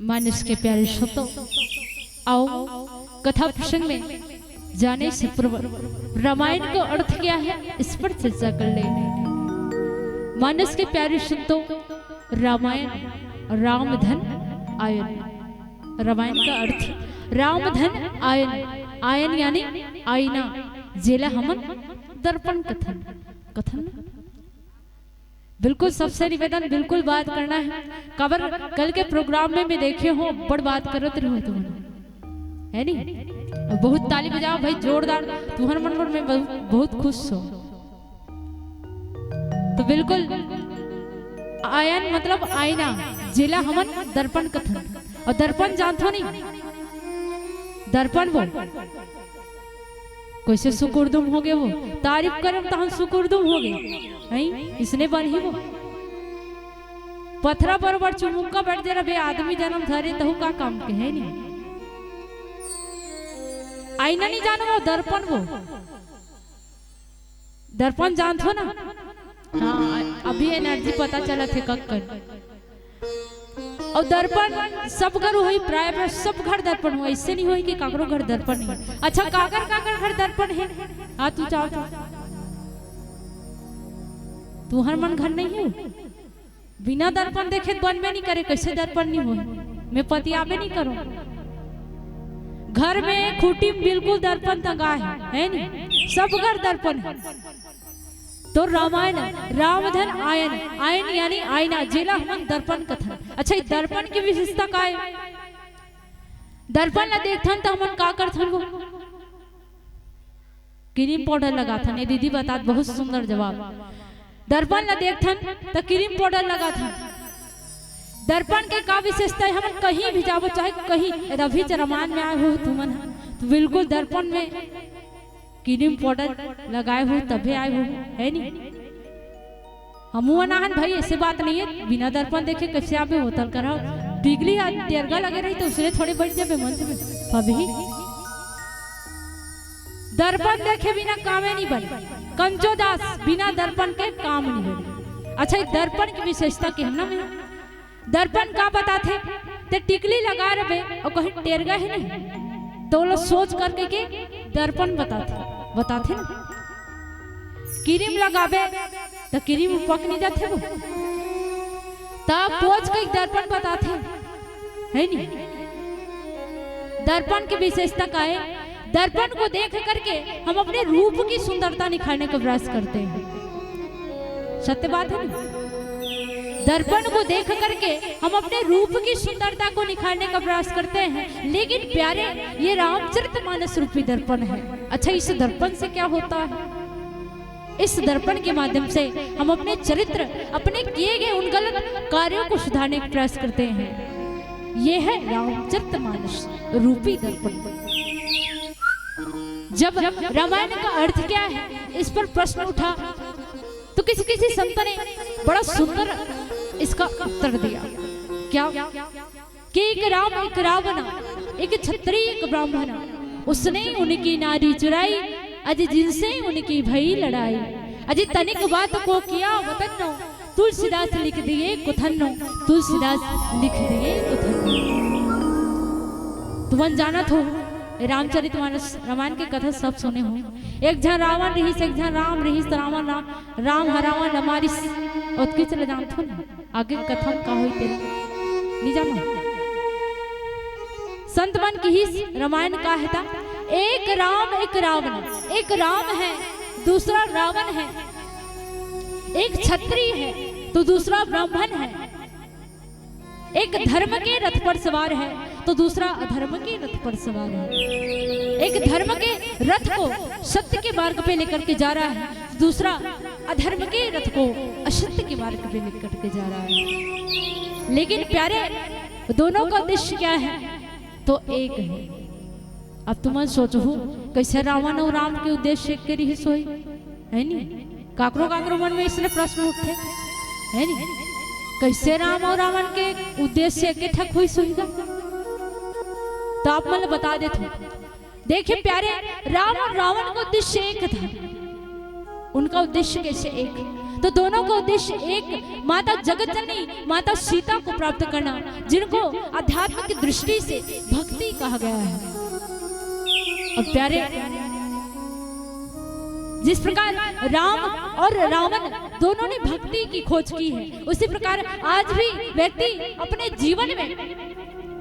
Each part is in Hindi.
मानस के प्यारे श्रोताओं, आओ कथा प्रसंग में जाने से पूर्व रामायण का अर्थ क्या है इस पर चर्चा कर ले। मानस के प्यारे श्रोताओं, रामायण राम धन आयन। रामायण का अर्थ राम धन आयन। आयन यानी आईना, जेला हमन दर्पण कथन। कथन बिल्कुल सबसे निवेदन बिल्कुल बात करना है। कबर कल के प्रोग्राम में मैं देखे हो बड़ बात करत रहो तुम है नी। बहुत ताली बजाओ भाई जोरदार, तुम्हारे मन में बहुत खुश हो। तो बिल्कुल आयन मतलब आईना, जिला हमन दर्पण कथन। और दर्पण जानते हो नहीं, दर्पण वो कैसे सुकुर्दुम हो गए, वो तारीफ करम तो हम सुकुर्दुम हो गए नहीं। इसने बन ही वो पथरा बरोबर चुमुक्का बैठ जरा बे आदमी जन्म धरे तहु का काम के है नहीं। आईना नहीं जानो, वो दर्पण, वो दर्पण जानते हो ना। हाँ अभी एनर्जी पता चला थे कक्कर। और दर्पण सब घर हुई, प्राय सब घर दर्पण हुआ। इससे नहीं हुई कि काकरो घर दर्पण नहीं। अच्छा काकर काकर घर दर्पण है? हाँ तू चाहो तू हर मन घर नहीं है। बिना दर्पण देखे बन में नहीं करे, कैसे दर्पण नहीं हो। मैं पतियाबे नहीं करूं। घर में खूटी बिल्कुल दर्पण तंगा है नहीं, सब घर दर्पण है। तो रामायण रामधन आयन। आयन यानी आईना, जेला हमन दर्पण कथन। अच्छा दर्पण की विशेषता का है? दर्पण ला देखथन तो हमन का करथन? वो क्रीम पाउडर लगाथन। ये दीदी बता बहुत सुंदर जवाब। दर्पण ला देखथन तो क्रीम पाउडर लगाथन। दर्पण के का विशेषता है? हम कहीं भी जाओ, चाहे कहीं अभी रामायण में आए हो तुमन तो बिल्कुल दर्पण में क्रीम पाउडर लगाए हो तभी आए हो है नहीं। हम अनाहन भाई ऐसे बात नहीं है। बिना दर्पण देखे कैसे आवे होटल कराओ। टिगली तेरगा लगे रही तो उसने थोड़े बैठ जावे मंच में। अभी दर्पण देखे बिना कामे नहीं बने। कंचो दास बिना दर्पण के काम नहीं बने। अच्छा दर्पण की विशेषता के हम ना में दर्पण का बताते ते टिकली लगा रहे और कहीं टेरगा है नहीं तो लोग सोच करके के दर्पण बताते ना। क्रीम लगावे तो क्रीम पक नहीं जाते, वो तब पोछ के दर्पण बताते है नहीं। दर्पण की विशेषता का है? दर्पण को देख करके हम अपने रूप की सुंदरता निखारने का प्रयास करते हैं। सत्य बात है ना। दर्पण को देख करके हम अपने रूप की सुंदरता को निखारने का प्रयास करते हैं। लेकिन प्यारे ये रामचरितमानस रूपी दर्पण है। अच्छा इस दर्पण से क्या होता है? इस दर्पण के माध्यम से हम अपने चरित्र, अपने किए गए उन गलत कार्यों को सुधारने का प्रयास करते हैं। ये है रामचरितमानस रूपी दर्पण। जब रामायण का अर्थ क्या है इस पर प्रश्न उठा तो किसी संत ने बड़ा सुंदर इसका उत्तर दिया। क्या कि एक राम एक रावण, एक क्षत्रिय एक ब्राह्मण, उसने उनकी नारी चुराई, अज जिनसे उनकी भई लड़ाई। अज तनिक बात को किया वतन, तुलसीदास लिख दिए कुथन्नो। तुलसीदास लिख दिए कुथन्नो। तुमन जानत हो रामचरितमानस रामायण की कथा सब सुने हो। एक जन रावण रहीस, एक जन राम रहीस। रावण राम हरावण हमारी उत्की चले जानते हो ना। आगे कथा का हुई तेरे नहीं जानो। संत मन की ही रामायण का है था एक राम एक रावण। एक राम है दूसरा रावण है। एक क्षत्रिय है तो दूसरा ब्राह्मण है। एक धर्म के रथ पर सवार है तो दूसरा अधर्म के रथ पर सवार है। एक धर्म के रथ को सत्य के मार्ग पे लेकर के जा रहा है, दूसरा अधर्म के रथ को असत्य के मार्ग पे लेकर के जा रहा है। लेकिन प्यारे दोनों का उद्देश्य क्या है? तो एक है। अब तुम सोचो कैसे रावण और राम के उद्देश्य एक के रही सोई है नहीं। काकरो काकरो मन में इसलिए प्रश्न उठे है नहीं। कैसे राम और रावण के उद्देश्य के ठक हुई सुनिगा तो आप मतलब बता देते। देखिए प्यारे राम और रावण का उद्देश्य एक था। उनका उद्देश्य कैसे एक? तो दोनों का उद्देश्य एक, माता जगतजननी माता सीता को प्राप्त करना, जिनको अध्यात्म की दृष्टि से भक्ति कहा गया है। और प्यारे, जिस प्रकार राम और रावण दोनों ने भक्ति की खोज की है, उसी प्रकार आज भी व्यक्ति अपने जीवन में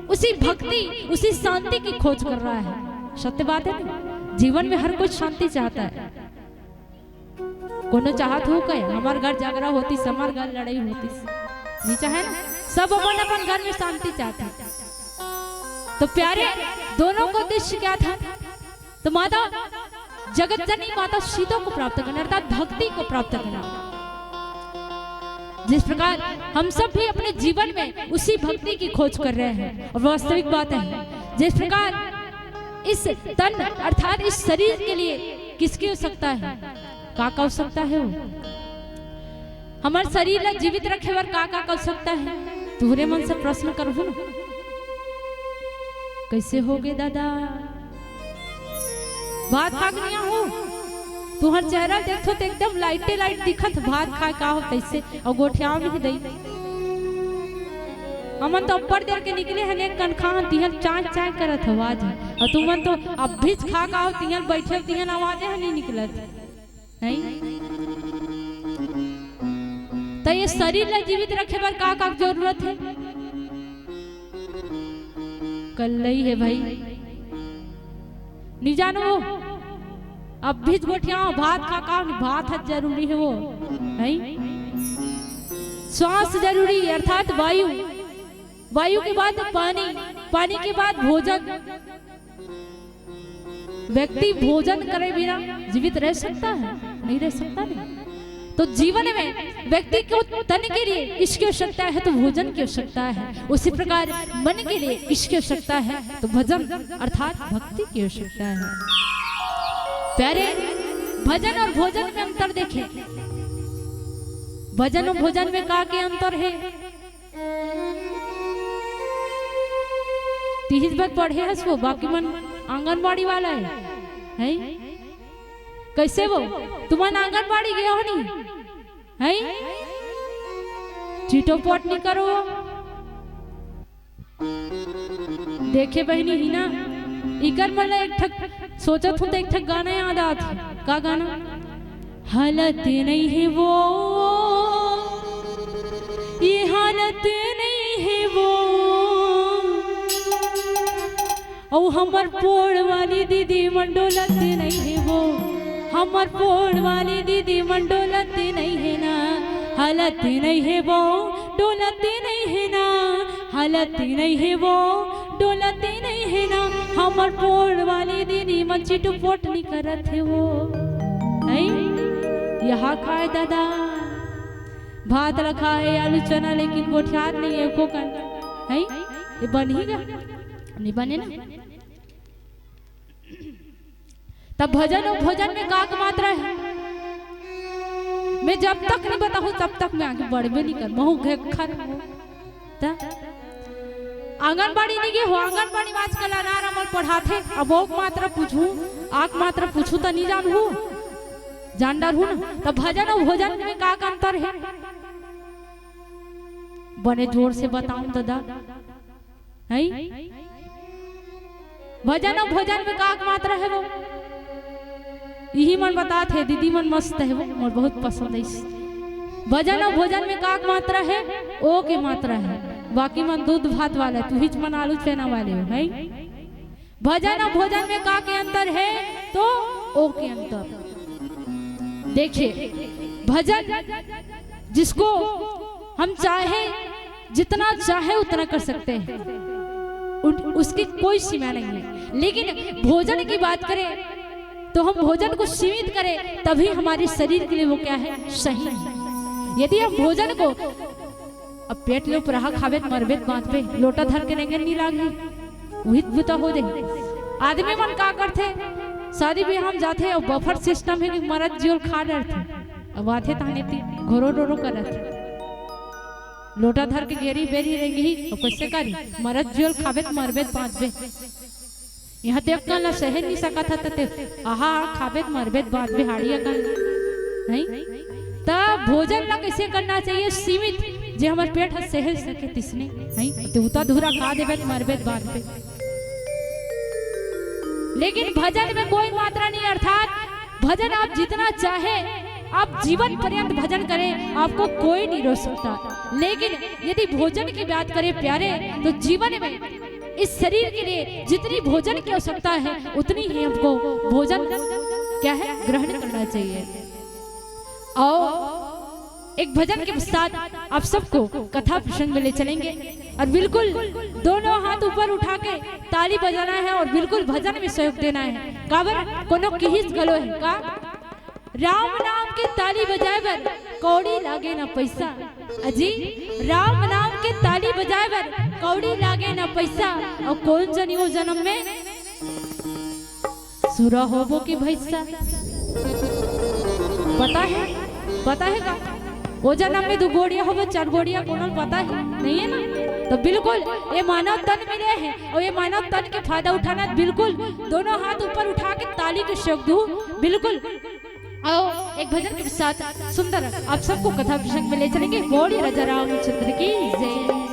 उसी भक्ति, उसी शांति की खोज कर रहा है। सत्य बात है ना, जीवन में हर कोई शांति चाहता है। कोनो चाहत हो कहे हमार घर झगड़ा होती, हमार घर लड़ाई होती, नहीं चाहे ना, सब अपन अपन घर में शांति चाहते हैं। तो प्यारे, दोनों का उद्देश्य क्या था? तो माता जगतजननी माता सीता को प्राप्त करना, अर्थात भक्ति को प्राप्त करना। जिस प्रकार हम सब भी अपने जीवन में उसी भक्ति की खोज कर रहे हैं। और वास्तविक बात है, जिस प्रकार इस तन अर्थात इस शरीर के लिए किसकी आवश्यकता है? का आवश्यकता है? वो हमारे शरीर ला जीवित रखे बर का आवश्यकता है? तुहरे मन से प्रश्न करूँ ना, कैसे होगे दादा? भात खा गया हो, तुहर चेहरा देखो तो एकदम लाइटे लाइट दिखत, भात खा का हो कैसे? और गोठिया भी दई हमन तो ऊपर देर के निकले हैं, एक कनखा तिहल चाय चाय करत आवाज है, और तुमन तो अब भी खा का हो तिहल बैठे तिहल आवाज है नहीं निकलत नहीं। तो ये शरीर ला जीवित रखे बर का जरूरत है? कल ही है भाई, नहीं जानो अब भी गोठिया भात खा का, भात है जरूरी है वो नहीं। श्वास जरूरी अर्थात वायु, वायु के बाद पानी, पानी के बाद भोजन। व्यक्ति भोजन करे बिना जीवित रह सकता है? नहीं रह सकता नहीं। तो जीवन में व्यक्ति को तन के लिए किसकी आवश्यकता है? तो भोजन की आवश्यकता है। उसी प्रकार मन के लिए किसकी आवश्यकता है? तो भजन अर्थात भक्ति की आवश्यकता है। प्यारे, भजन और भोजन में अंतर देखें। भजन और भोजन में का के अंतर है? 30 बार पढ़े है वो, बाकी मन आंगनबाड़ी वाला है? कैसे वो तुम्हारा आंगनबाड़ी गया हो नहीं है? चीटोपट नहीं करो। देखे बहनी ही ना, इकर मतलब एक ठक सोचत हूँ तो एक ठक गाना याद आता। का गाना? हालत नहीं है वो, ये हालत नहीं है वो, और हमर पोड़ वाली दीदी मंडोलत नहीं है वो, हमर पोड़ वाली दीदी मंडोलत नहीं है ना, हालत नहीं है वो, डोलत नहीं है ना, हालत नहीं है वो, डोलत नहीं है ना, हमर पोड़ वाली दीदी मच्छी टुपोट नहीं करत है वो। नहीं यहाँ खाए दादा, भात रखा है आलू चना, लेकिन गोठियार नहीं है को कर है, ये बनेगा नहीं? बने ना। तब भजन और भोजन में का मात्रा है? मैं जब तक नहीं बताऊं तब तक मैं आगे बढ़बे नहीं कर महू घर। आंगनबाड़ी नहीं गए हो, आंगनबाड़ी आजकल अनार अमल पढ़ाते, अब वो मात्रा पूछूं, आक मात्रा पूछूं तो नहीं जान हूँ, जान डर हूँ ना। तब भजन और भोजन में का अंतर है? बने जोर से बताऊं दादा है? भजन और भोजन में का मात्रा है? वो यही मन बताते है, दीदी मन मस्त है वो, मोर बहुत पसंद है। भजन और भोजन में का मात्रा है? ओ के मात्रा है। बाकी मन दूध भात वाला, तू हिच मन आलू चना वाले हो है। भजन और भोजन में का के अंतर है? तो ओ के अंतर। देखिए, भजन जिसको हम चाहे जितना चाहे उतना कर सकते हैं, उसकी कोई सीमा नहीं है। लेकिन भोजन की बात करें तो हम भोजन को सीमित करें तभी हमारे शरीर के लिए वो क्या है? सही है। यदि हम भोजन को अब पेट लो रहा खावे मरबे बांध पे लोटा धर के नहीं लागी, वही बुता हो दे। आदमी मन का करते, शादी भी हम जाते और बफर सिस्टम है कि मरद जोर खा डरते, अब आते ताने घोरो डोरो करत लोटा धर के घेरी बेरी रहेंगी, और कैसे करी? मरद जोर खावे मरबे बांध पे। यहाँ देख कर सहन नहीं सका था, आहा खाबे मरबे बात बिहाड़िया कर नहीं। तब भोजन ला कैसे करना चाहिए सीमित, जे हमारे पेट सह सके तिसने नहीं तो उता धूरा खा देवे मरबे बाद पे। लेकिन भजन में कोई मात्रा नहीं, अर्थात भजन आप जितना चाहे आप जीवन पर्यंत भजन करें, आपको कोई नहीं रोक सकता। लेकिन यदि भोजन की बात करें प्यारे, तो जीवन में इस शरीर के लिए जितनी भोजन की आवश्यकता है उतनी ही हमको भोजन क्या है ग्रहण करना चाहिए। और एक भजन के पश्चात आप सबको कथा प्रसंग में ले चलेंगे और बिल्कुल दोनों हाथ ऊपर उठा के ताली बजाना है और बिल्कुल भजन में सहयोग देना है। काबर कोनो किहिस गलो है का राम नाम के ताली बजाए बर कौड़ी लागे ना पैसा। अजी राम नाम के ताली बजाए बर कौड़ी लागे ना पैसा। और कौन जनियो जन्म में सुरा होबो की भैसा, पता है का वो जन्म में 2 गोड़िया हो 4 गोड़िया कोनो पता है नहीं है ना। तो बिल्कुल ये मानव तन मिले हैं और ये मानव तन के फायदा उठाना, बिल्कुल दोनों हाथ ऊपर उठा के ताली के शब्द दो बिल्कुल। आओ एक भजन के साथ सुंदर आप सबको कथा प्रसंग में ले चलेंगे। बोलिए राजा रामचंद्र की जय।